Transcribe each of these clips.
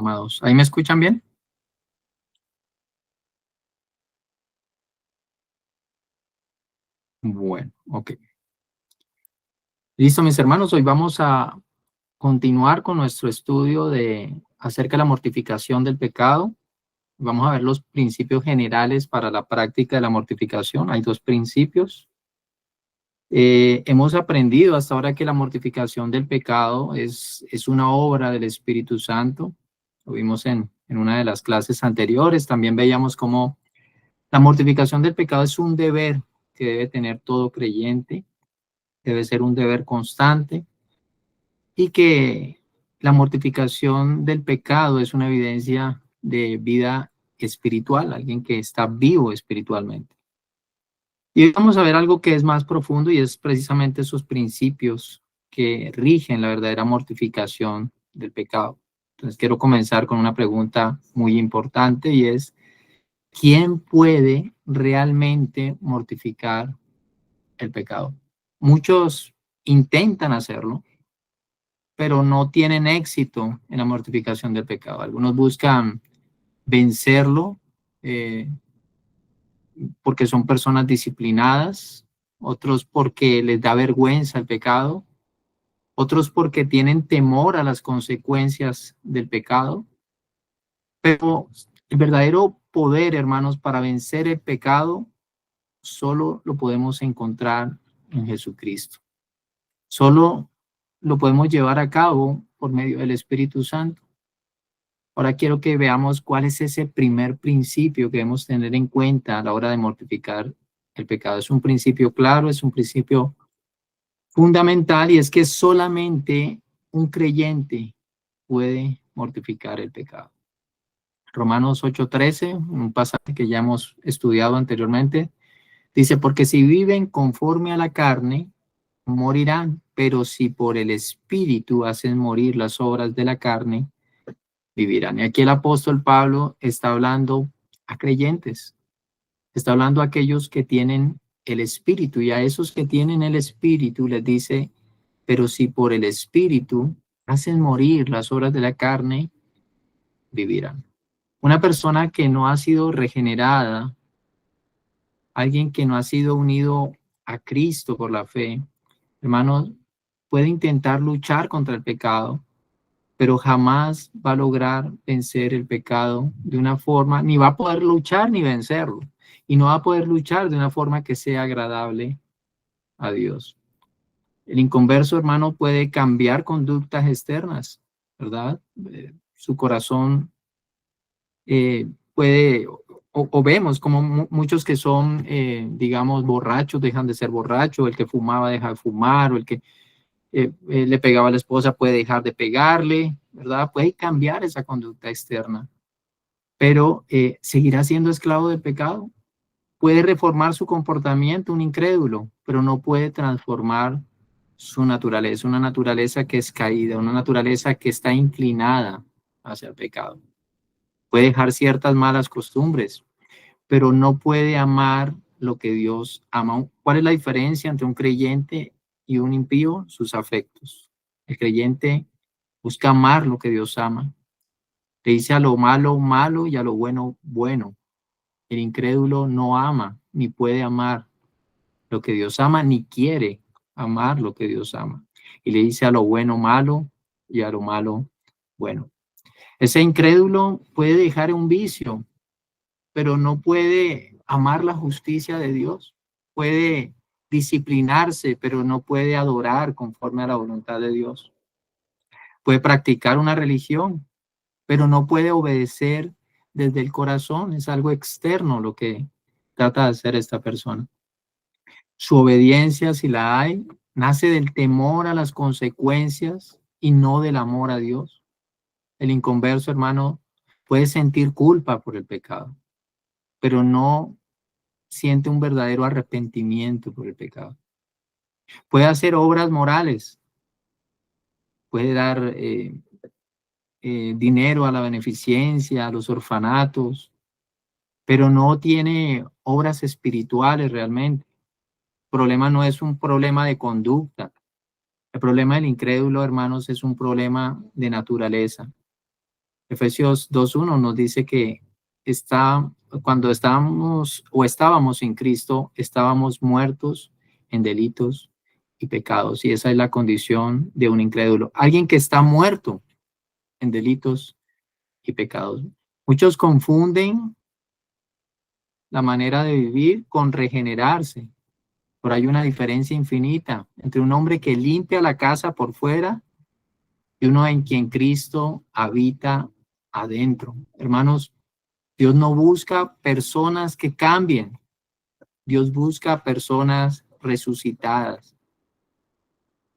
amados. ¿Ahí me escuchan bien? Bueno, ok. Listo, mis hermanos. Hoy vamos a continuar con nuestro estudio acerca de la mortificación del pecado. Vamos a ver los principios generales para la práctica de la mortificación. Hay dos principios. Hemos aprendido hasta ahora que la mortificación del pecado es una obra del Espíritu Santo. Lo vimos en una de las clases anteriores. También veíamos cómo la mortificación del pecado es un deber que debe tener todo creyente, debe ser un deber constante y que la mortificación del pecado es una evidencia de vida espiritual, alguien que está vivo espiritualmente. Y hoy vamos a ver algo que es más profundo y es precisamente esos principios que rigen la verdadera mortificación del pecado. Entonces quiero comenzar con una pregunta muy importante y es, ¿quién puede realmente mortificar el pecado? Muchos intentan hacerlo, pero no tienen éxito en la mortificación del pecado. Algunos buscan vencerlo eh, porque son personas disciplinadas, otros porque les da vergüenza el pecado, otros porque tienen temor a las consecuencias del pecado. Pero el verdadero poder, hermanos, para vencer el pecado, solo lo podemos encontrar en Jesucristo. Solo lo podemos llevar a cabo por medio del Espíritu Santo. Ahora quiero que veamos cuál es ese primer principio que debemos tener en cuenta a la hora de mortificar el pecado. Es un principio claro, es un principio fundamental y es que solamente un creyente puede mortificar el pecado. Romanos 8:13, un pasaje que ya hemos estudiado anteriormente, dice, porque si viven conforme a la carne, morirán, pero si por el Espíritu hacen morir las obras de la carne, vivirán. Y aquí el apóstol Pablo está hablando a creyentes, está hablando a aquellos que tienen el Espíritu, y a esos que tienen el Espíritu les dice, pero si por el Espíritu hacen morir las obras de la carne, vivirán. Una persona que no ha sido regenerada, alguien que no ha sido unido a Cristo por la fe, hermanos, puede intentar luchar contra el pecado, pero jamás va a lograr vencer el pecado de una forma, ni va a poder luchar ni vencerlo, y no va a poder luchar de una forma que sea agradable a Dios. El inconverso, hermano, puede cambiar conductas externas, ¿verdad? Su corazón puede, o vemos como muchos que son, digamos, borrachos, dejan de ser borrachos, el que fumaba deja de fumar, o el que le pegaba a la esposa puede dejar de pegarle, ¿verdad? Puede cambiar esa conducta externa, pero seguirá siendo esclavo del pecado. Puede reformar su comportamiento, un incrédulo, pero no puede transformar su naturaleza, una naturaleza que es caída, una naturaleza que está inclinada hacia el pecado. Puede dejar ciertas malas costumbres, pero no puede amar lo que Dios ama. ¿Cuál es la diferencia entre un creyente y un impío? Sus afectos. El creyente busca amar lo que Dios ama. Le dice a lo malo, malo y a lo bueno, bueno. El incrédulo no ama ni puede amar lo que Dios ama, ni quiere amar lo que Dios ama. Y le dice a lo bueno, malo y a lo malo, bueno. Ese incrédulo puede dejar un vicio, pero no puede amar la justicia de Dios. Puede disciplinarse, pero no puede adorar conforme a la voluntad de Dios. Puede practicar una religión, pero no puede obedecer desde el corazón. Es algo externo lo que trata de hacer esta persona. Su obediencia, si la hay, nace del temor a las consecuencias y no del amor a Dios. El inconverso, hermano, puede sentir culpa por el pecado, pero no siente un verdadero arrepentimiento por el pecado. Puede hacer obras morales, puede dar dinero a la beneficencia, a los orfanatos, pero no tiene obras espirituales realmente. El problema no es un problema de conducta. El problema del incrédulo, hermanos, es un problema de naturaleza. Efesios 2:1 nos dice que cuando estábamos en Cristo, estábamos muertos en delitos y pecados. Y esa es la condición de un incrédulo. Alguien que está muerto en delitos y pecados. Muchos confunden la manera de vivir con regenerarse. Pero hay una diferencia infinita entre un hombre que limpia la casa por fuera y uno en quien Cristo habita adentro. Hermanos, Dios no busca personas que cambien. Dios busca personas resucitadas.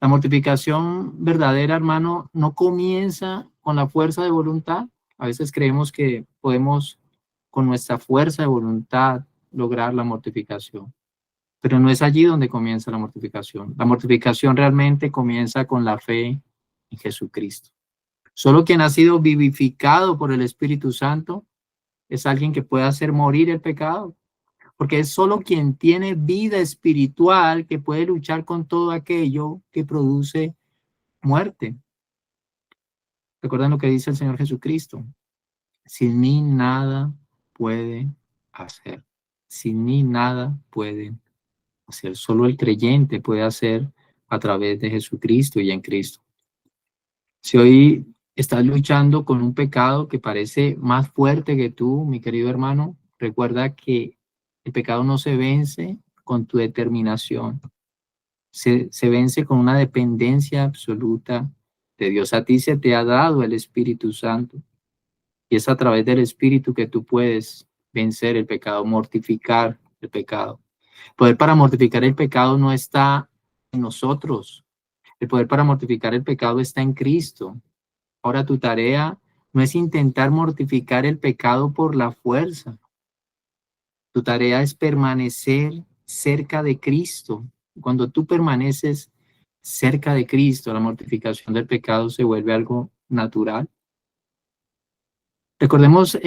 La mortificación verdadera, hermano, no comienza con la fuerza de voluntad. A veces creemos que podemos con nuestra fuerza de voluntad lograr la mortificación. Pero no es allí donde comienza la mortificación. La mortificación realmente comienza con la fe en Jesucristo. Solo quien ha sido vivificado por el Espíritu Santo es alguien que puede hacer morir el pecado, porque es solo quien tiene vida espiritual que puede luchar con todo aquello que produce muerte. Recuerden lo que dice el Señor Jesucristo: sin mí nada pueden hacer. Sin mí nada pueden hacer. Solo el creyente puede hacer a través de Jesucristo y en Cristo. Si hoy estás luchando con un pecado que parece más fuerte que tú, mi querido hermano, recuerda que el pecado no se vence con tu determinación, se vence con una dependencia absoluta de Dios. A ti se te ha dado el Espíritu Santo y es a través del Espíritu que tú puedes vencer el pecado, mortificar el pecado. El poder para mortificar el pecado no está en nosotros. El poder para mortificar el pecado está en Cristo. Ahora tu tarea no es intentar mortificar el pecado por la fuerza. Tu tarea es permanecer cerca de Cristo. Cuando tú permaneces cerca de Cristo, la mortificación del pecado se vuelve algo natural. Recordemos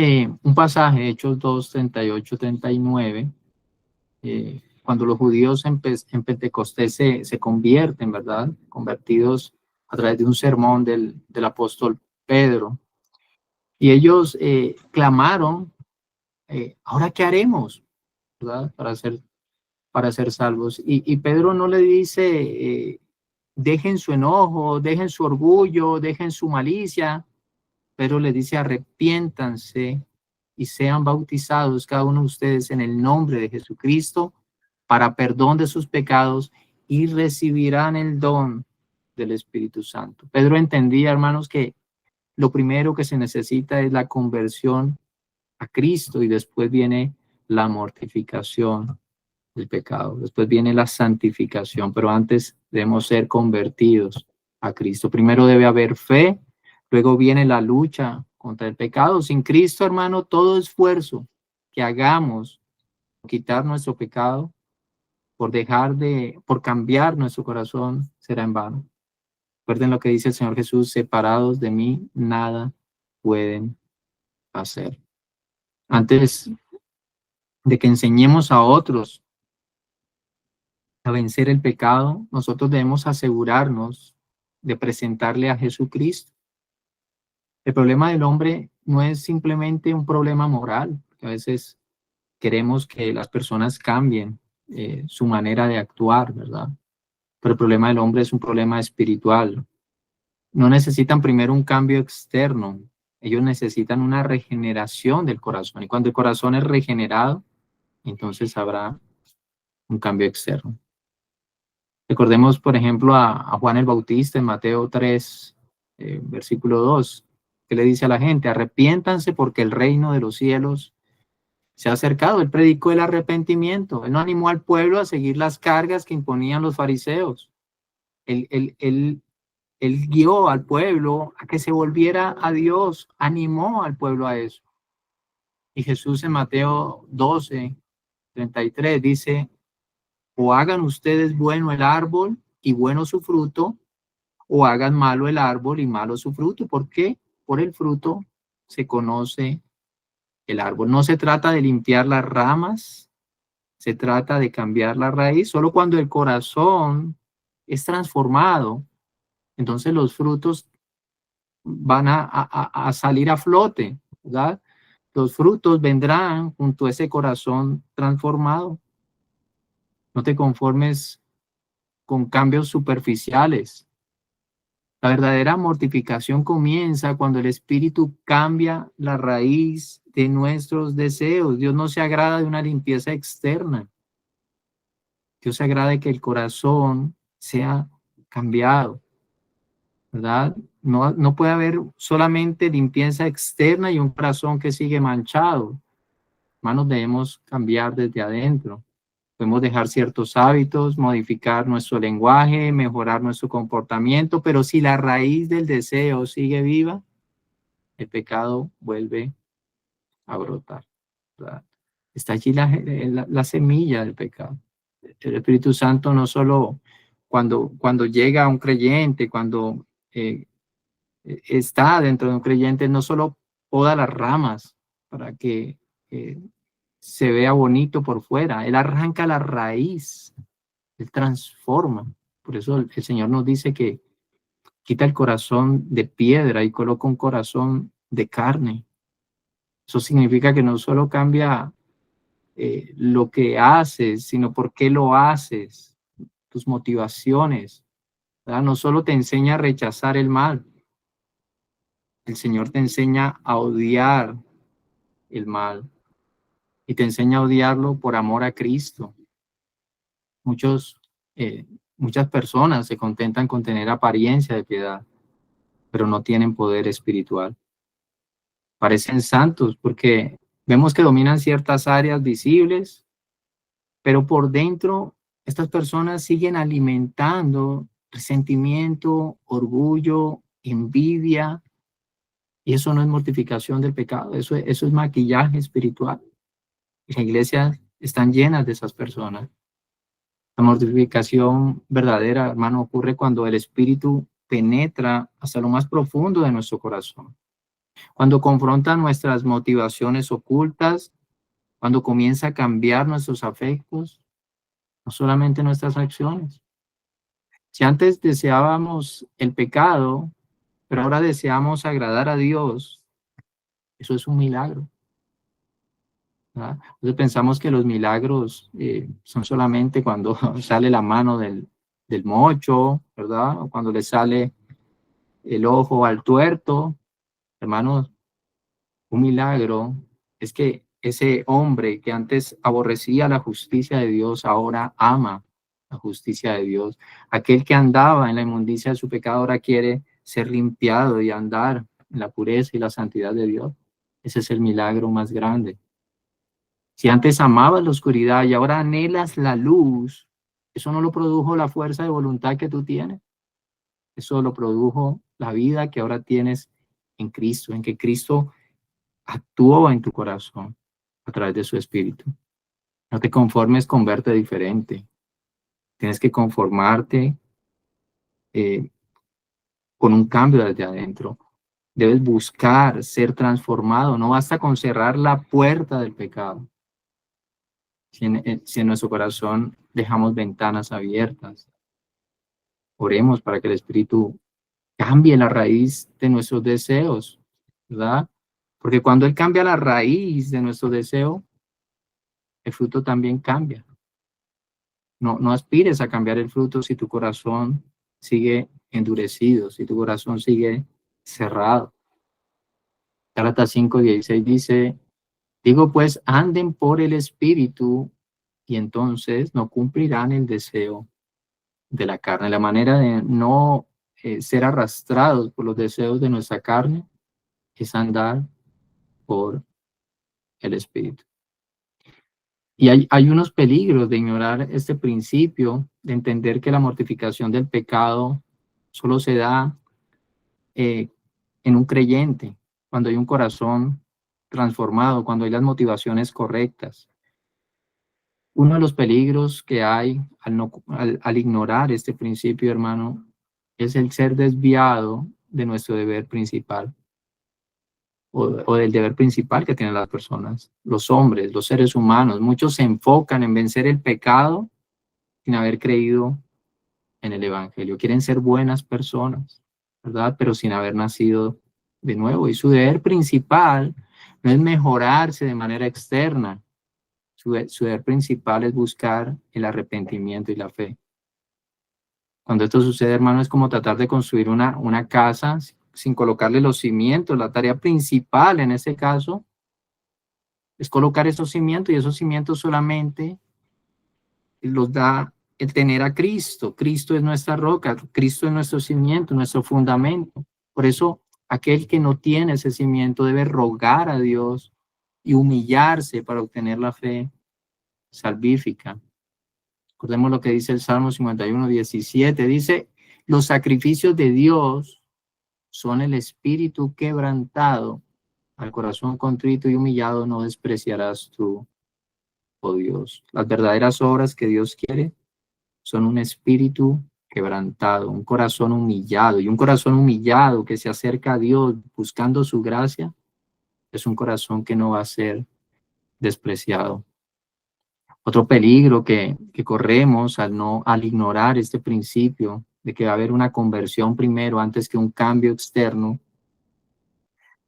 un pasaje, Hechos 2, 38, 39, cuando los judíos en Pentecostés se convierten, ¿verdad? Convertidos a través de un sermón del apóstol Pedro. Y ellos clamaron, ¿ahora qué haremos? ¿Verdad? Para ser salvos. Y Pedro no le dice, dejen su enojo, dejen su orgullo, dejen su malicia. Pedro le dice, arrepiéntanse y sean bautizados cada uno de ustedes en el nombre de Jesucristo para perdón de sus pecados y recibirán el don del Espíritu Santo. Pedro entendía, hermanos, que lo primero que se necesita es la conversión a Cristo y después viene la mortificación del pecado, después viene la santificación, pero antes debemos ser convertidos a Cristo. Primero debe haber fe, luego viene la lucha contra el pecado. Sin Cristo, hermano, todo esfuerzo que hagamos por quitar nuestro pecado, por cambiar nuestro corazón, será en vano. Recuerden lo que dice el Señor Jesús: separados de mí, nada pueden hacer. Antes de que enseñemos a otros a vencer el pecado, nosotros debemos asegurarnos de presentarle a Jesucristo. El problema del hombre no es simplemente un problema moral, que a veces queremos que las personas cambien su manera de actuar, ¿verdad? Pero el problema del hombre es un problema espiritual. No necesitan primero un cambio externo, ellos necesitan una regeneración del corazón. Y cuando el corazón es regenerado, entonces habrá un cambio externo. Recordemos, por ejemplo, a Juan el Bautista en Mateo 3, versículo 2, que le dice a la gente: arrepiéntanse porque el reino de los cielos se ha acercado. Él predicó el arrepentimiento. Él no animó al pueblo a seguir las cargas que imponían los fariseos. Él guió al pueblo a que se volviera a Dios, animó al pueblo a eso. Y Jesús en Mateo 12, 33 dice: o hagan ustedes bueno el árbol y bueno su fruto, o hagan malo el árbol y malo su fruto. ¿Por qué? Por el fruto se conoce el árbol. No se trata de limpiar las ramas, se trata de cambiar la raíz. Solo cuando el corazón es transformado, entonces los frutos van a salir a flote, ¿verdad? Los frutos vendrán junto a ese corazón transformado. No te conformes con cambios superficiales. La verdadera mortificación comienza cuando el Espíritu cambia la raíz de nuestros deseos. Dios no se agrada de una limpieza externa. Dios se agrada de que el corazón sea cambiado, ¿verdad? No puede haber solamente limpieza externa y un corazón que sigue manchado. Hermanos, debemos cambiar desde adentro. Podemos dejar ciertos hábitos, modificar nuestro lenguaje, mejorar nuestro comportamiento, pero si la raíz del deseo sigue viva, el pecado vuelve a brotar, ¿verdad? Está allí la semilla del pecado. El Espíritu Santo no solo cuando llega a un creyente, cuando está dentro de un creyente, no solo poda las ramas para que se vea bonito por fuera, Él arranca la raíz, Él transforma. Por eso el Señor nos dice que quita el corazón de piedra y coloca un corazón de carne. Eso significa que no solo cambia lo que haces, sino por qué lo haces, tus motivaciones, ¿verdad? No solo te enseña a rechazar el mal, el Señor te enseña a odiar el mal y te enseña a odiarlo por amor a Cristo. Muchas personas se contentan con tener apariencia de piedad, pero no tienen poder espiritual. Parecen santos porque vemos que dominan ciertas áreas visibles, pero por dentro estas personas siguen alimentando resentimiento, orgullo, envidia, y eso no es mortificación del pecado, eso es maquillaje espiritual. Y las iglesias están llenas de esas personas. La mortificación verdadera, hermano, ocurre cuando el Espíritu penetra hasta lo más profundo de nuestro corazón, cuando confronta nuestras motivaciones ocultas, cuando comienza a cambiar nuestros afectos, no solamente nuestras acciones. Si antes deseábamos el pecado, pero ahora deseamos agradar a Dios, eso es un milagro, ¿verdad? Entonces pensamos que los milagros son solamente cuando sale la mano del mocho, ¿verdad? O cuando le sale el ojo al tuerto. Hermanos, un milagro es que ese hombre que antes aborrecía la justicia de Dios, ahora ama la justicia de Dios. Aquel que andaba en la inmundicia de su pecado ahora quiere ser limpiado y andar en la pureza y la santidad de Dios. Ese es el milagro más grande. Si antes amabas la oscuridad y ahora anhelas la luz, eso no lo produjo la fuerza de voluntad que tú tienes. Eso lo produjo la vida que ahora tienes en Cristo, en que Cristo actuó en tu corazón a través de su Espíritu. No te conformes con verte diferente. Tienes que conformarte con un cambio desde adentro. Debes buscar ser transformado. No basta con cerrar la puerta del pecado. Si en nuestro corazón dejamos ventanas abiertas, oremos para que el Espíritu cambie la raíz de nuestros deseos, ¿verdad? Porque cuando Él cambia la raíz de nuestro deseo, el fruto también cambia. No aspires a cambiar el fruto si tu corazón sigue endurecido, si tu corazón sigue cerrado. Gálatas 5:16 dice, digo pues, anden por el Espíritu y entonces no cumplirán el deseo de la carne. La manera de no ser arrastrados por los deseos de nuestra carne es andar por el Espíritu. Y hay unos peligros de ignorar este principio, de entender que la mortificación del pecado solo se da en un creyente, cuando hay un corazón transformado, cuando hay las motivaciones correctas. Uno de los peligros que hay al ignorar este principio, hermano, es el ser desviado de nuestro deber principal o del deber principal que tienen las personas, los hombres, los seres humanos. Muchos se enfocan en vencer el pecado sin haber creído en el Evangelio. Quieren ser buenas personas. ¿verdad? Pero sin haber nacido de nuevo. Y su deber principal no es mejorarse de manera externa. Su deber principal es buscar el arrepentimiento y la fe. Cuando esto sucede, hermano, es como tratar de construir una casa sin colocarle los cimientos. La tarea principal en ese caso es colocar esos cimientos, y esos cimientos solamente los da el tener a Cristo. Cristo es nuestra roca, Cristo es nuestro cimiento, nuestro fundamento. Por eso, aquel que no tiene ese cimiento debe rogar a Dios y humillarse para obtener la fe salvífica. Recordemos lo que dice el Salmo 51:17. Dice, los sacrificios de Dios son el espíritu quebrantado. Al corazón contrito y humillado no despreciarás tú, oh Dios. Las verdaderas obras que Dios quiere son un espíritu quebrantado, un corazón humillado. Y un corazón humillado que se acerca a Dios buscando su gracia es un corazón que no va a ser despreciado. Otro peligro que corremos al ignorar este principio de que va a haber una conversión primero antes que un cambio externo,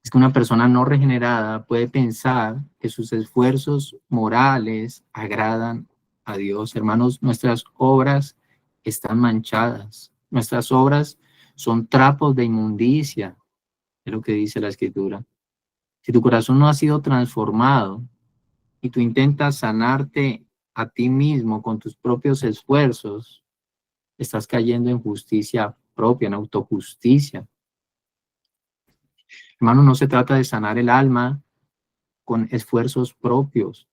es que una persona no regenerada puede pensar que sus esfuerzos morales agradan a Dios. Hermanos, nuestras obras están manchadas. Nuestras obras son trapos de inmundicia, es lo que dice la Escritura. Si tu corazón no ha sido transformado y tú intentas sanarte a ti mismo con tus propios esfuerzos, estás cayendo en justicia propia, en autojusticia. Hermano, no se trata de sanar el alma con esfuerzos propios.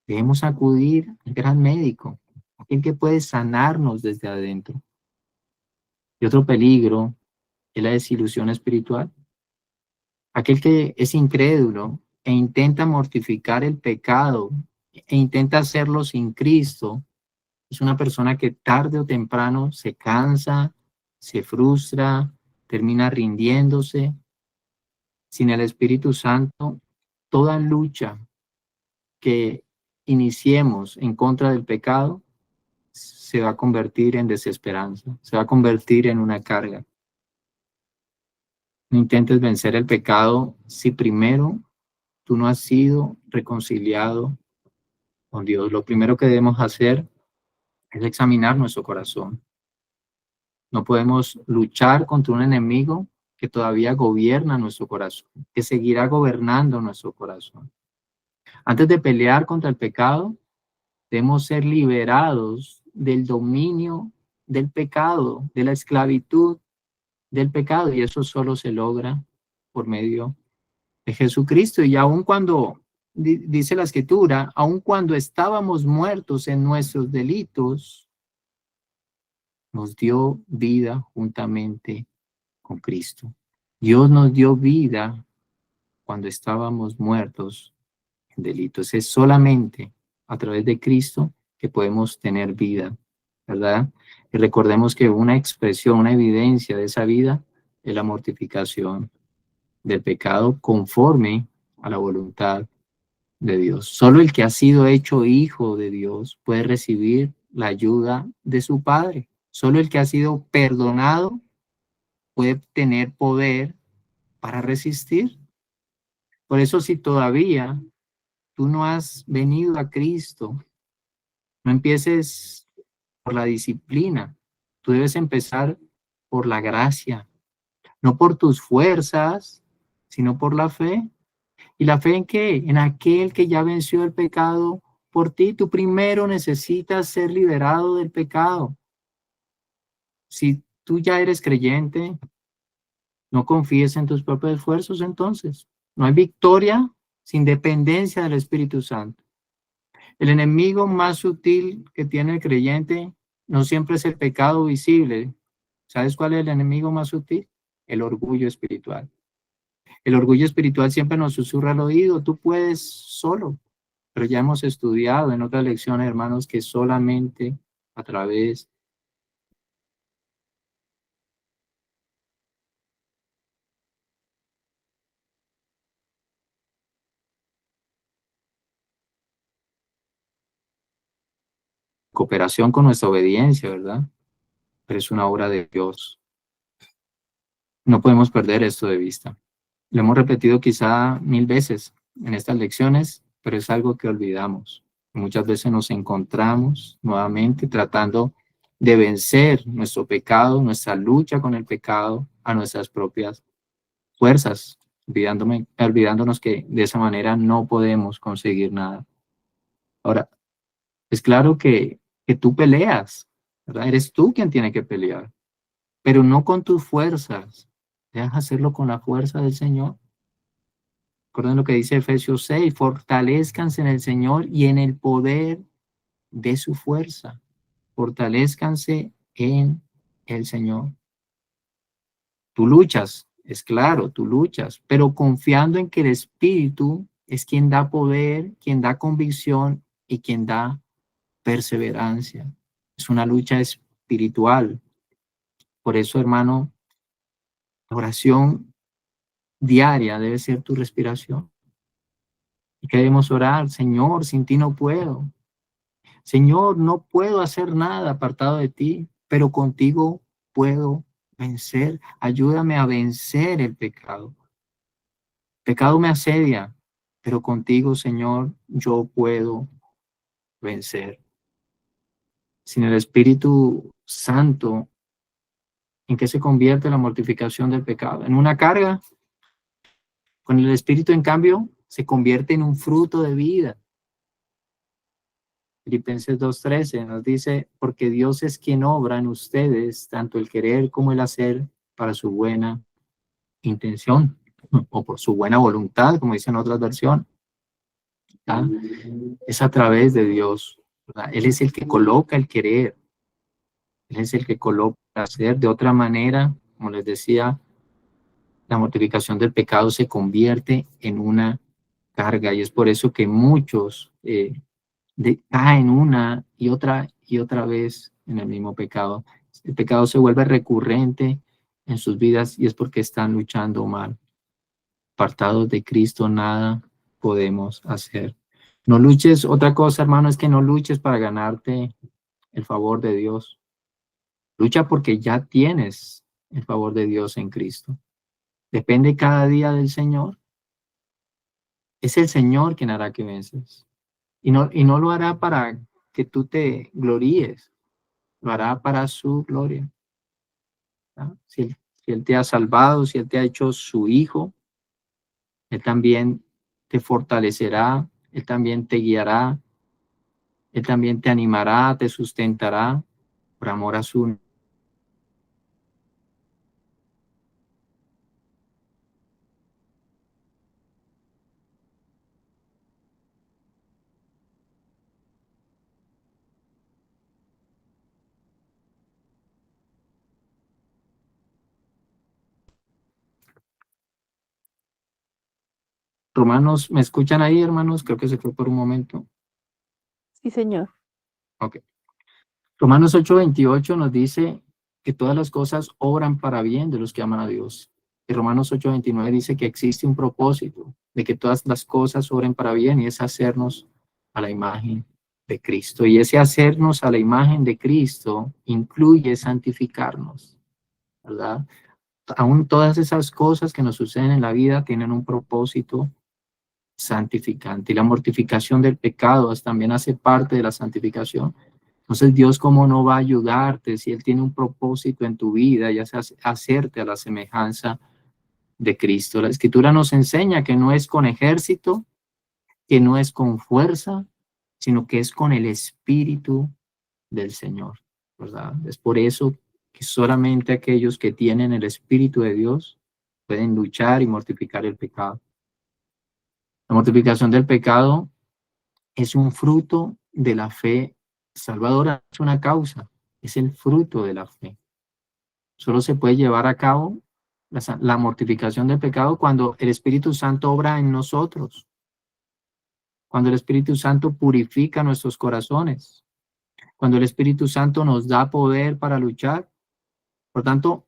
Debemos acudir al gran médico, aquel que puede sanarnos desde adentro. Y otro peligro es la desilusión espiritual. Aquel que es incrédulo e intenta mortificar el pecado e intenta hacerlo sin Cristo, es una persona que tarde o temprano se cansa, se frustra, termina rindiéndose. Sin el Espíritu Santo, toda lucha que iniciemos en contra del pecado se va a convertir en desesperanza, se va a convertir en una carga. No intentes vencer el pecado si primero tú no has sido reconciliado con Dios. Lo primero que debemos hacer es examinar nuestro corazón. No podemos luchar contra un enemigo que todavía gobierna nuestro corazón, que seguirá gobernando nuestro corazón. Antes de pelear contra el pecado, debemos ser liberados del dominio del pecado, de la esclavitud del pecado, y eso solo se logra por medio de Jesucristo. Y aun cuando, dice la Escritura, aun cuando estábamos muertos en nuestros delitos, nos dio vida juntamente con Cristo. Dios nos dio vida cuando estábamos muertos en delitos. Es solamente a través de Cristo que podemos tener vida, ¿verdad? Y recordemos que una expresión, una evidencia de esa vida es la mortificación del pecado conforme a la voluntad de Dios. Solo el que ha sido hecho hijo de Dios puede recibir la ayuda de su Padre. Solo el que ha sido perdonado puede tener poder para resistir. Por eso, si todavía tú no has venido a Cristo, no empieces por la disciplina. Tú debes empezar por la gracia, no por tus fuerzas, sino por la fe. ¿Y la fe en qué? En aquel que ya venció el pecado por ti. Tú primero necesitas ser liberado del pecado. Si tú ya eres creyente, no confíes en tus propios esfuerzos, entonces. No hay victoria sin dependencia del Espíritu Santo. El enemigo más sutil que tiene el creyente no siempre es el pecado visible. ¿Sabes cuál es el enemigo más sutil? El orgullo espiritual. El orgullo espiritual siempre nos susurra al oído, tú puedes solo. Pero ya hemos estudiado en otras lecciones, hermanos, que solamente a través de cooperación con nuestra obediencia, ¿verdad? Pero es una obra de Dios. No podemos perder esto de vista. Lo hemos repetido quizá 1000 veces en estas lecciones, pero es algo que olvidamos. Muchas veces nos encontramos nuevamente tratando de vencer nuestro pecado, nuestra lucha con el pecado a nuestras propias fuerzas, olvidándonos que de esa manera no podemos conseguir nada. Ahora, es claro que tú peleas, ¿verdad? Eres tú quien tiene que pelear, pero no con tus fuerzas. Dejas hacerlo con la fuerza del Señor. Recuerden lo que dice Efesios 6, fortalezcanse en el Señor y en el poder de su fuerza. Fortalezcanse en el Señor. Tú luchas, es claro, tú luchas, pero confiando en que el Espíritu es quien da poder, quien da convicción y quien da perseverancia. Es una lucha espiritual. Por eso, hermano, la oración diaria debe ser tu respiración. Y queremos orar, Señor, sin ti no puedo. Señor, no puedo hacer nada apartado de ti, pero contigo puedo vencer. Ayúdame a vencer el pecado. El pecado me asedia, pero contigo, Señor, yo puedo vencer. Sin el Espíritu Santo, ¿en qué se convierte la mortificación del pecado? ¿En una carga? Con el Espíritu, en cambio, se convierte en un fruto de vida. Filipenses 2:13 nos dice, porque Dios es quien obra en ustedes tanto el querer como el hacer para su buena intención o por su buena voluntad, como dicen otras versiones. ¿Ah? Es a través de Dios, ¿verdad? Él es el que coloca el querer, Él es el que coloca el hacer. De otra manera, como les decía, la mortificación del pecado se convierte en una carga y es por eso que muchos caen una y otra vez en el mismo pecado. El pecado se vuelve recurrente en sus vidas y es porque están luchando mal. Apartados de Cristo, nada podemos hacer. No luches, otra cosa, hermano, es que no luches para ganarte el favor de Dios. Lucha porque ya tienes el favor de Dios en Cristo. Depende cada día del Señor. Es el Señor quien hará que vences. Y no lo hará para que tú te gloríes, lo hará para su gloria. ¿No? Si él te ha salvado, si Él te ha hecho su hijo, Él también te fortalecerá, Él también te guiará, Él también te animará, te sustentará por amor a su. Romanos, ¿me escuchan ahí, hermanos? Creo que se fue por un momento. Sí, señor. Ok. Romanos 8:28 nos dice que todas las cosas obran para bien de los que aman a Dios. Y Romanos 8:29 dice que existe un propósito de que todas las cosas obren para bien y es hacernos a la imagen de Cristo. Y ese hacernos a la imagen de Cristo incluye santificarnos, ¿verdad? Aún todas esas cosas que nos suceden en la vida tienen un propósito santificante. Y la mortificación del pecado también hace parte de la santificación. Entonces, Dios, ¿cómo no va a ayudarte si Él tiene un propósito en tu vida, ya sea hacerte a la semejanza de Cristo? La Escritura nos enseña que no es con ejército, que no es con fuerza, sino que es con el Espíritu del Señor, ¿verdad? Es por eso que solamente aquellos que tienen el Espíritu de Dios pueden luchar y mortificar el pecado. La mortificación del pecado es un fruto de la fe salvadora, es una causa, es el fruto de la fe. Solo se puede llevar a cabo la mortificación del pecado cuando el Espíritu Santo obra en nosotros, cuando el Espíritu Santo purifica nuestros corazones, cuando el Espíritu Santo nos da poder para luchar. Por tanto,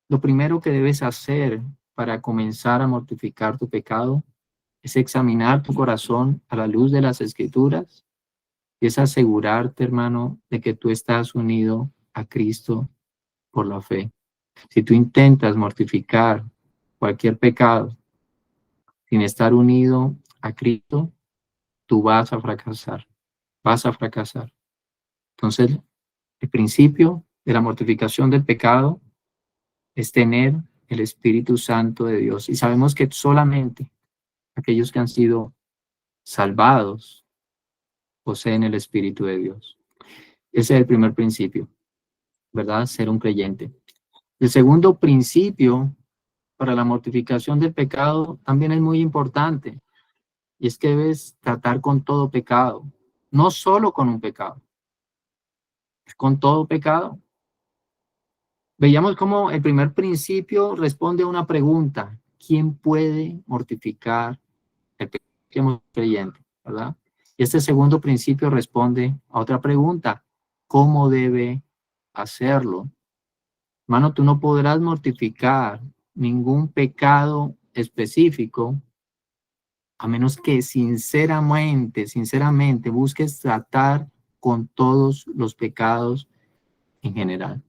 lo primero que debes hacer para comenzar a mortificar tu pecado es examinar tu corazón a la luz de las Escrituras y es asegurarte, hermano, de que tú estás unido a Cristo por la fe. Si tú intentas mortificar cualquier pecado sin estar unido a Cristo, tú vas a fracasar, vas a fracasar. Entonces, el principio de la mortificación del pecado es tener el Espíritu Santo de Dios. Y sabemos que solamente aquellos que han sido salvados poseen el Espíritu de Dios. Ese es el primer principio, ¿verdad? Ser un creyente. El segundo principio para la mortificación del pecado también es muy importante, y es que debes tratar con todo pecado, no solo con un pecado, es con todo pecado. Veíamos cómo el primer principio responde a una pregunta: ¿quién puede mortificar el pecado creyente? ¿Verdad? Y este segundo principio responde a otra pregunta: ¿cómo debe hacerlo? Hermano, tú no podrás mortificar ningún pecado específico a menos que sinceramente busques tratar con todos los pecados en general.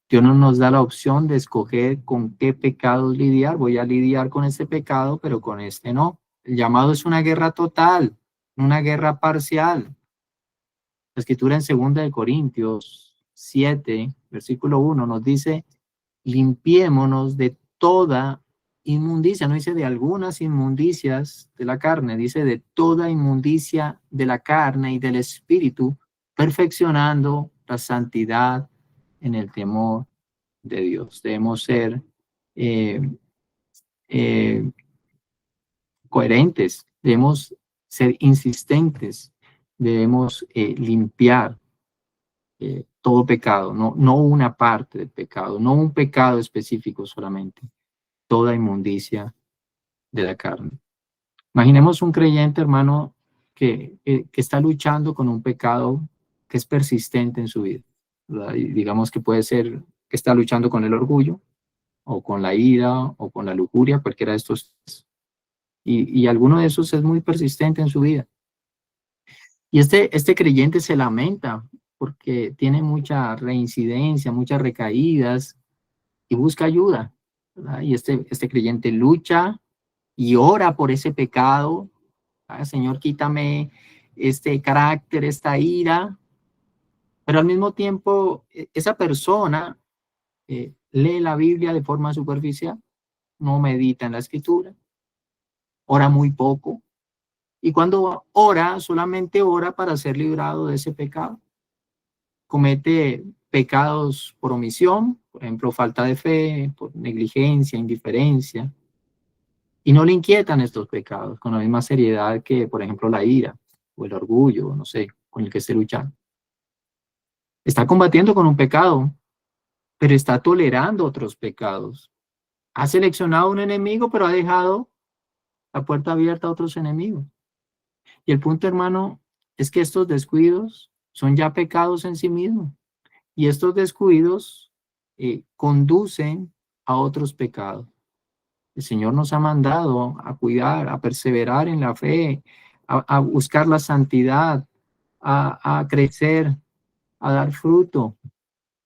Dios no nos da la opción de escoger con qué pecados lidiar. Voy a lidiar con este pecado, pero con este no. El llamado es una guerra total, una guerra parcial. La escritura en 2 Corintios 7, versículo 1, nos dice: limpiémonos de toda inmundicia. No dice de algunas inmundicias de la carne, dice de toda inmundicia de la carne y del espíritu, perfeccionando la santidad en el temor de Dios. Debemos ser eh, eh, coherentes, debemos ser insistentes, debemos limpiar todo pecado, no una parte del pecado, no un pecado específico solamente, toda inmundicia de la carne. Imaginemos un creyente, hermano, que está luchando con un pecado que es persistente en su vida, ¿verdad? Y digamos que puede ser que está luchando con el orgullo, o con la ira, o con la lujuria, cualquiera de estos. Y alguno de esos es muy persistente en su vida. Y este creyente se lamenta porque tiene mucha reincidencia, muchas recaídas, y busca ayuda, ¿verdad? Y este creyente lucha y ora por ese pecado. Señor, quítame este carácter, esta ira. Pero al mismo tiempo, esa persona lee la Biblia de forma superficial, no medita en la escritura, ora muy poco. Y cuando ora, solamente ora para ser librado de ese pecado. Comete pecados por omisión, por ejemplo, falta de fe, por negligencia, indiferencia, y no le inquietan estos pecados con la misma seriedad que, por ejemplo, la ira o el orgullo, no sé, con el que esté luchando. Está combatiendo con un pecado, pero está tolerando otros pecados. Ha seleccionado un enemigo, pero ha dejado la puerta abierta a otros enemigos. Y el punto, hermano, es que estos descuidos son ya pecados en sí mismos. Y estos descuidos conducen a otros pecados. El Señor nos ha mandado a cuidar, a perseverar en la fe, a buscar la santidad, a crecer, a dar fruto,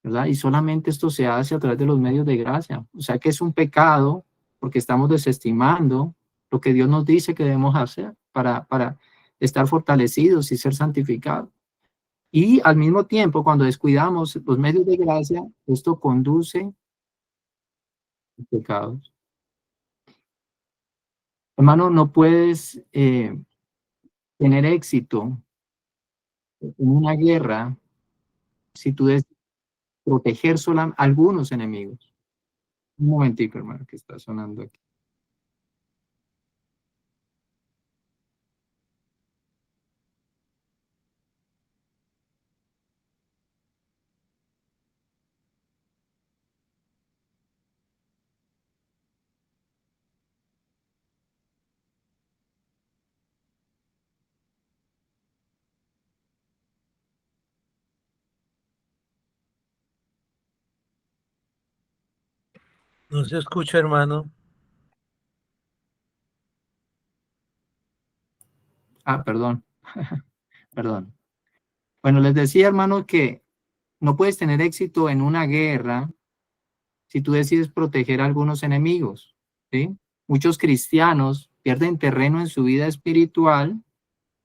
¿verdad? Y solamente esto se hace a través de los medios de gracia. O sea que es un pecado porque estamos desestimando lo que Dios nos dice que debemos hacer para estar fortalecidos y ser santificados. Y al mismo tiempo, cuando descuidamos los medios de gracia, esto conduce a pecados. Hermano, no puedes tener éxito en una guerra si tú debes proteger solo a algunos enemigos. Un momentico, hermano, que está sonando aquí. No se escucha, hermano. Perdón, perdón. Bueno, les decía, hermano, que no puedes tener éxito en una guerra si tú decides proteger a algunos enemigos, ¿sí? Muchos cristianos pierden terreno en su vida espiritual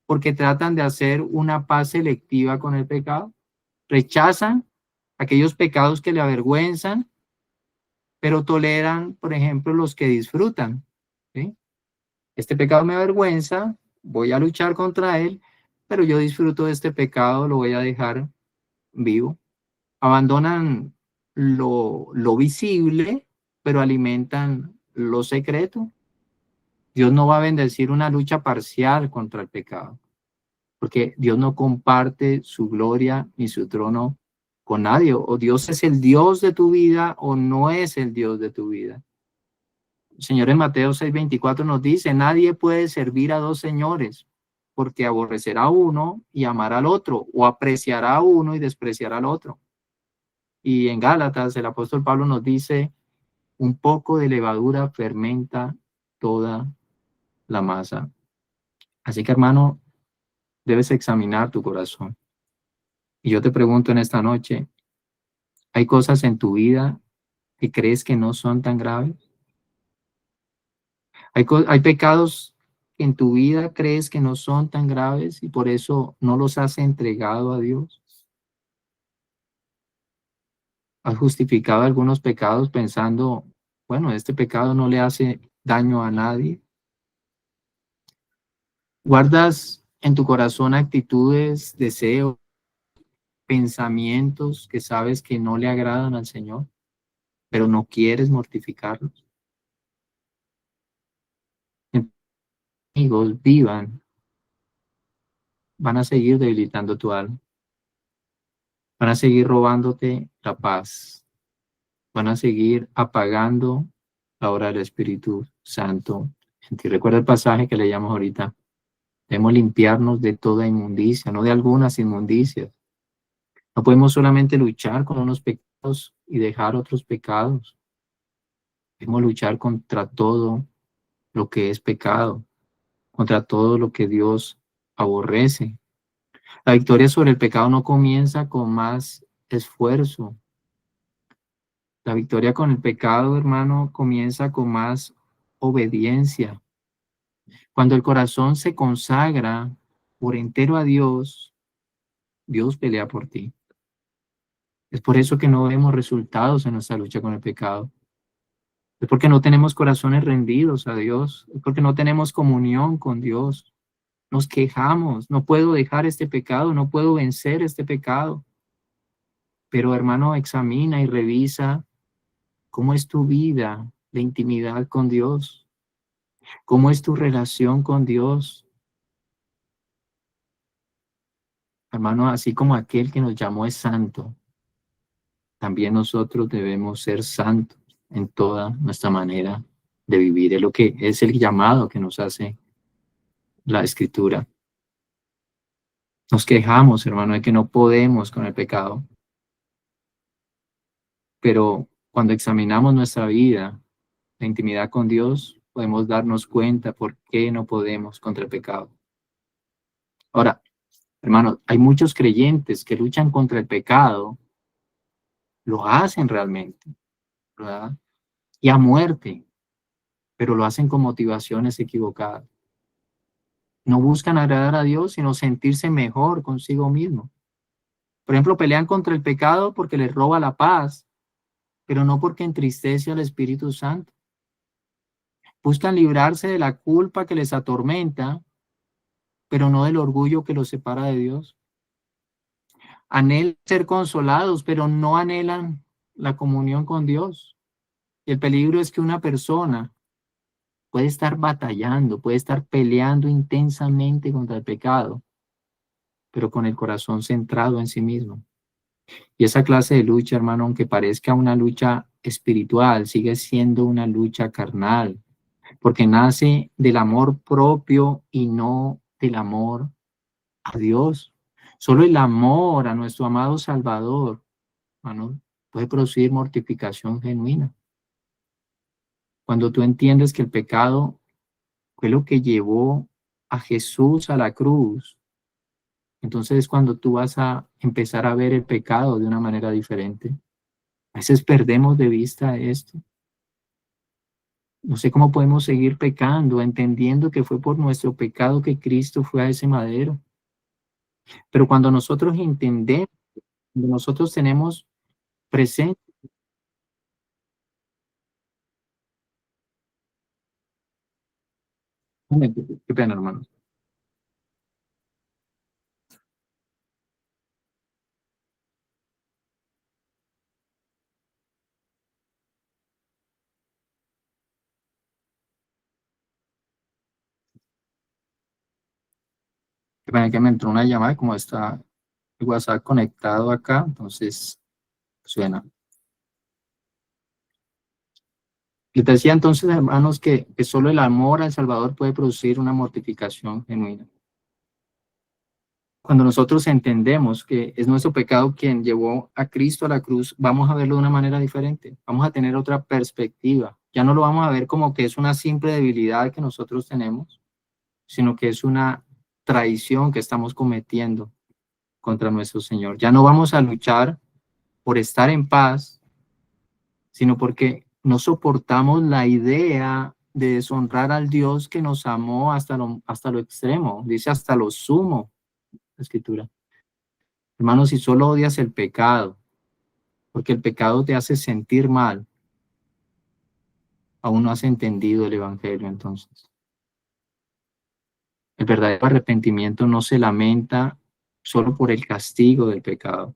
porque tratan de hacer una paz selectiva con el pecado. Rechazan aquellos pecados que le avergüenzan, pero toleran, por ejemplo, los que disfrutan, ¿sí? Este pecado me avergüenza, voy a luchar contra él, pero yo disfruto de este pecado, lo voy a dejar vivo. Abandonan lo visible, pero alimentan lo secreto. Dios no va a bendecir una lucha parcial contra el pecado, porque Dios no comparte su gloria ni su trono con nadie. O Dios es el Dios de tu vida o no es el Dios de tu vida. El Señor en Mateo 6:24 nos dice, nadie puede servir a dos señores, porque aborrecerá a uno y amará al otro, o apreciará a uno y despreciará al otro. Y en Gálatas el apóstol Pablo nos dice, un poco de levadura fermenta toda la masa. Así que, hermano, debes examinar tu corazón. Y yo te pregunto en esta noche, ¿hay cosas en tu vida que crees que no son tan graves? ¿Hay pecados que en tu vida crees que no son tan graves y por eso no los has entregado a Dios? ¿Has justificado algunos pecados pensando, bueno, este pecado no le hace daño a nadie? ¿Guardas en tu corazón actitudes, deseos, pensamientos que sabes que no le agradan al Señor, pero no quieres mortificarlos? Amigos, vivan, van a seguir debilitando tu alma, van a seguir robándote la paz, van a seguir apagando la obra del Espíritu Santo en ti. Recuerda el pasaje que leíamos ahorita. Debemos limpiarnos de toda inmundicia, no de algunas inmundicias. No podemos solamente luchar con unos pecados y dejar otros pecados. Debemos luchar contra todo lo que es pecado, contra todo lo que Dios aborrece. La victoria sobre el pecado no comienza con más esfuerzo. La victoria con el pecado, hermano, comienza con más obediencia. Cuando el corazón se consagra por entero a Dios, Dios pelea por ti. Es por eso que no vemos resultados en nuestra lucha con el pecado. Es porque no tenemos corazones rendidos a Dios. Es porque no tenemos comunión con Dios. Nos quejamos. No puedo dejar este pecado. No puedo vencer este pecado. Pero, hermano, examina y revisa cómo es tu vida de intimidad con Dios. ¿Cómo es tu relación con Dios? Hermano, así como aquel que nos llamó es santo, también nosotros debemos ser santos en toda nuestra manera de vivir. Es lo que es el llamado que nos hace la Escritura. Nos quejamos, hermano, de que no podemos con el pecado, pero cuando examinamos nuestra vida, la intimidad con Dios, podemos darnos cuenta por qué no podemos contra el pecado. Ahora, hermano, hay muchos creyentes que luchan contra el pecado, lo hacen realmente, ¿verdad? Y a muerte, pero lo hacen con motivaciones equivocadas. No buscan agradar a Dios, sino sentirse mejor consigo mismo. Por ejemplo, pelean contra el pecado porque les roba la paz, pero no porque entristece al Espíritu Santo. Buscan librarse de la culpa que les atormenta, pero no del orgullo que los separa de Dios. Anhelan ser consolados, pero no anhelan la comunión con Dios. Y el peligro es que una persona puede estar batallando, puede estar peleando intensamente contra el pecado, pero con el corazón centrado en sí mismo. Y esa clase de lucha, hermano, aunque parezca una lucha espiritual, sigue siendo una lucha carnal, porque nace del amor propio y no del amor a Dios. Solo el amor a nuestro amado Salvador, hermano, puede producir mortificación genuina. Cuando tú entiendes que el pecado fue lo que llevó a Jesús a la cruz, entonces es cuando tú vas a empezar a ver el pecado de una manera diferente. A veces perdemos de vista esto. No sé cómo podemos seguir pecando, entendiendo que fue por nuestro pecado que Cristo fue a ese madero. Pero cuando nosotros entendemos, cuando nosotros tenemos presente, un momento, qué pena, hermano. Qué pena que me entró una llamada, como está el WhatsApp conectado acá, entonces suena. Les decía entonces, hermanos, que solo el amor al Salvador puede producir una mortificación genuina. Cuando nosotros entendemos que es nuestro pecado quien llevó a Cristo a la cruz, vamos a verlo de una manera diferente. Vamos a tener otra perspectiva. Ya no lo vamos a ver como que es una simple debilidad que nosotros tenemos, sino que es una traición que estamos cometiendo contra nuestro Señor. Ya no vamos a luchar por estar en paz, sino porque no soportamos la idea de deshonrar al Dios que nos amó hasta lo extremo, dice hasta lo sumo, la Escritura. Hermanos, si solo odias el pecado, porque el pecado te hace sentir mal, aún no has entendido el Evangelio entonces. El verdadero arrepentimiento no se lamenta solo por el castigo del pecado,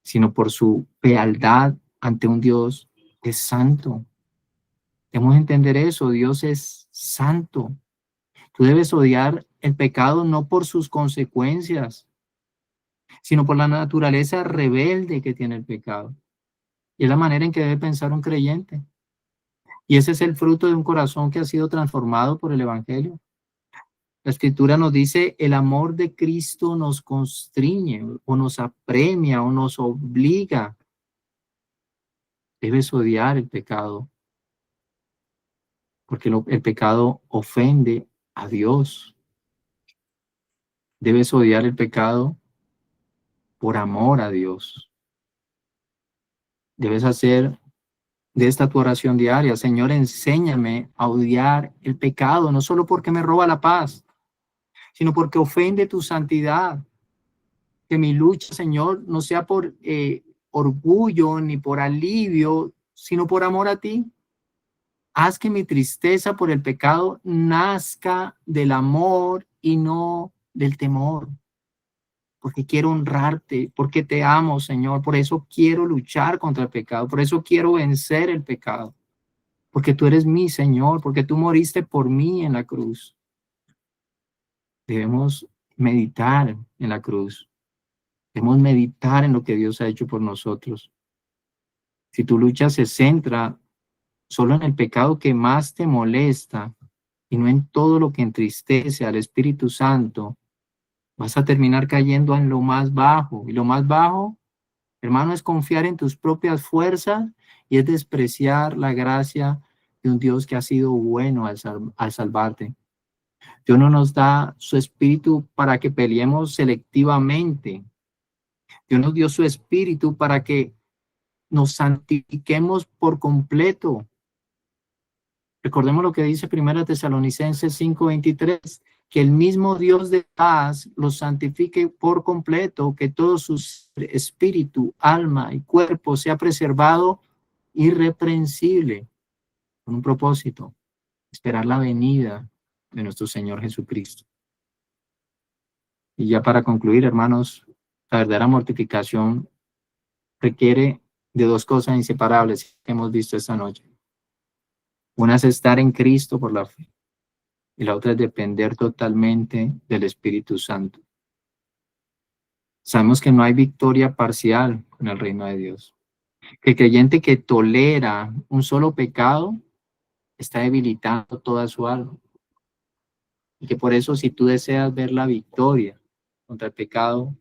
sino por su fealdad ante un Dios que es santo. Debemos entender eso, Dios es santo. Tú debes odiar el pecado no por sus consecuencias, sino por la naturaleza rebelde que tiene el pecado. Y es la manera en que debe pensar un creyente. Y ese es el fruto de un corazón que ha sido transformado por el Evangelio. La Escritura nos dice, el amor de Cristo nos constriñe o nos apremia o nos obliga. Debes odiar el pecado, porque el pecado ofende a Dios. Debes odiar el pecado por amor a Dios. Debes hacer de esta tu oración diaria, Señor, enséñame a odiar el pecado, no solo porque me roba la paz, sino porque ofende tu santidad. Que mi lucha, Señor, no sea por orgullo ni por alivio, sino por amor a ti. Haz que mi tristeza por el pecado nazca del amor y no del temor. Porque quiero honrarte, porque te amo, Señor. Por eso quiero luchar contra el pecado, por eso quiero vencer el pecado. Porque tú eres mi Señor, porque tú moriste por mí en la cruz. Debemos meditar en la cruz. Debemos meditar en lo que Dios ha hecho por nosotros. Si tu lucha se centra solo en el pecado que más te molesta y no en todo lo que entristece al Espíritu Santo, vas a terminar cayendo en lo más bajo. Y lo más bajo, hermano, es confiar en tus propias fuerzas y es despreciar la gracia de un Dios que ha sido bueno al salvarte. Dios no nos da su Espíritu para que peleemos selectivamente. Dios nos dio su Espíritu para que nos santifiquemos por completo. Recordemos lo que dice 1 Tesalonicenses 5:23, que el mismo Dios de paz los santifique por completo, que todo su espíritu, alma y cuerpo sea preservado irreprensible, con un propósito, esperar la venida de nuestro Señor Jesucristo. Y ya para concluir, hermanos, la verdadera mortificación requiere de dos cosas inseparables que hemos visto esta noche. Una es estar en Cristo por la fe y la otra es depender totalmente del Espíritu Santo. Sabemos que no hay victoria parcial en el reino de Dios. Que el creyente que tolera un solo pecado está debilitando toda su alma. Y que por eso, si tú deseas ver la victoria contra el pecado,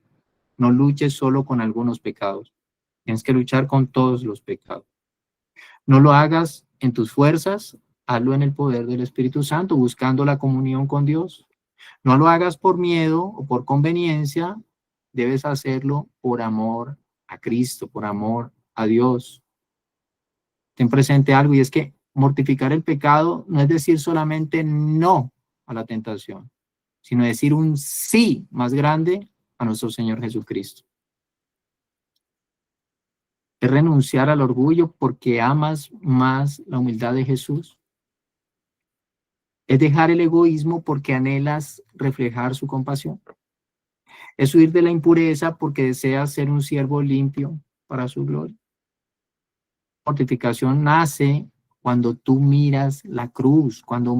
no luches solo con algunos pecados. Tienes que luchar con todos los pecados. No lo hagas en tus fuerzas, hazlo en el poder del Espíritu Santo, buscando la comunión con Dios. No lo hagas por miedo o por conveniencia, debes hacerlo por amor a Cristo, por amor a Dios. Ten presente algo, y es que mortificar el pecado no es decir solamente no a la tentación, sino decir un sí más grande a nuestro Señor Jesucristo. Es renunciar al orgullo porque amas más la humildad de Jesús. Es dejar el egoísmo porque anhelas reflejar su compasión. Es huir de la impureza porque deseas ser un siervo limpio para su gloria. Mortificación nace cuando tú miras la cruz, cuando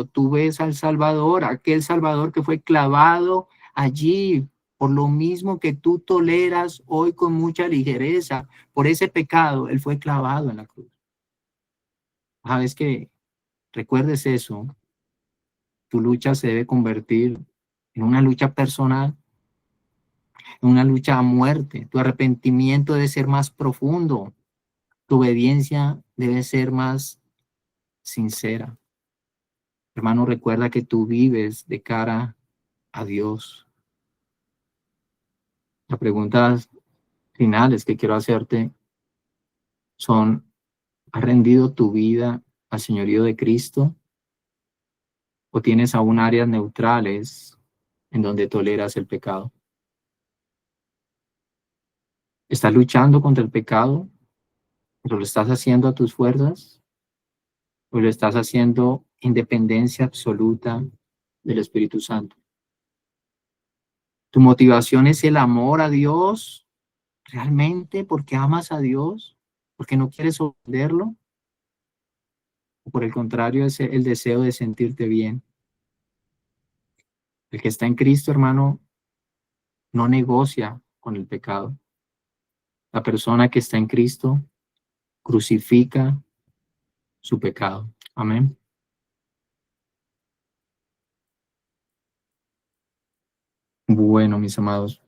tú ves al Salvador, aquel Salvador que fue clavado allí por lo mismo que tú toleras hoy con mucha ligereza. Por ese pecado, Él fue clavado en la cruz. Sabes que recuerdes eso, tu lucha se debe convertir en una lucha personal, en una lucha a muerte. Tu arrepentimiento debe ser más profundo. Tu obediencia debe ser más sincera. Hermano, recuerda que tú vives de cara a Dios. Las preguntas finales que quiero hacerte son: ¿has rendido tu vida al señorío de Cristo? ¿O tienes aún áreas neutrales en donde toleras el pecado? ¿Estás luchando contra el pecado, pero lo estás haciendo a tus fuerzas? ¿O lo estás haciendo en dependencia absoluta del Espíritu Santo? ¿Tu motivación es el amor a Dios realmente porque amas a Dios? ¿Porque no quieres ofenderlo? ¿O por el contrario es el deseo de sentirte bien? El que está en Cristo, hermano, no negocia con el pecado. La persona que está en Cristo crucifica su pecado. Amén. Bueno, mis amados,